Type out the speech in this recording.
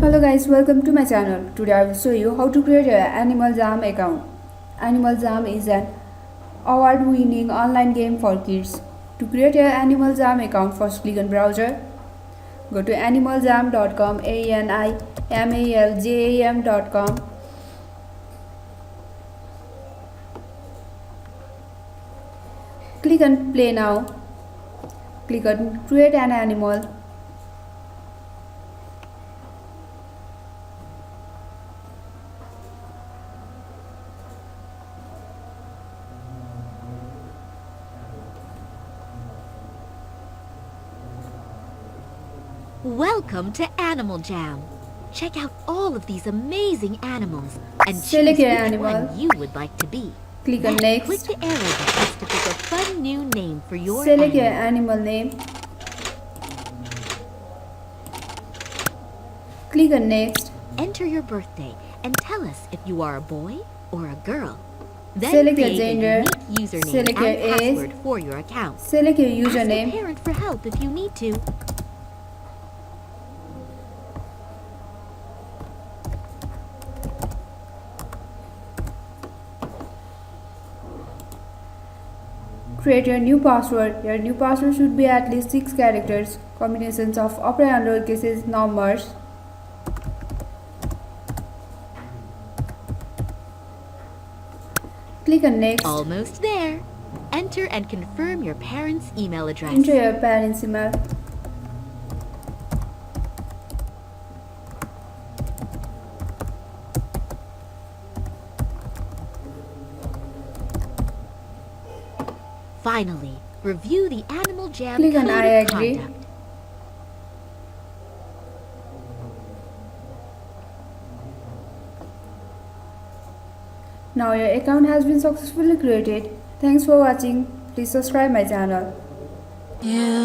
Hello guys, welcome to my channel. Today I will show you how to create an Animal Jam account. Animal Jam is an award-winning online game for kids. To create an Animal Jam account, first click on browser. Go to animaljam.com, animaljam.com. Click on play now. Click on create an animal. Welcome to Animal Jam. Check out all of these amazing animals and Select choose your which animal. one you would like to be. Click on Then next. click the arrow buttons to pick a fun new name for your Select your animal. animal name. Click on next. Enter your birthday and tell us if you are a boy or a girl. Then Select your create gender. a unique username Select your and age. password for your account. Select your Ask a username. parent for help if you need to. Create your new password. Your new password should be at least 6 characters, combinations of upper and lower cases, numbers. Click on next. Almost there. Enter and confirm your parents' email address. Enter your parents' email. Finally, review the Animal Jam Click on Code I of agree. Conduct. Now your account has been successfully created. Thanks for watching. Please subscribe my channel. Yeah.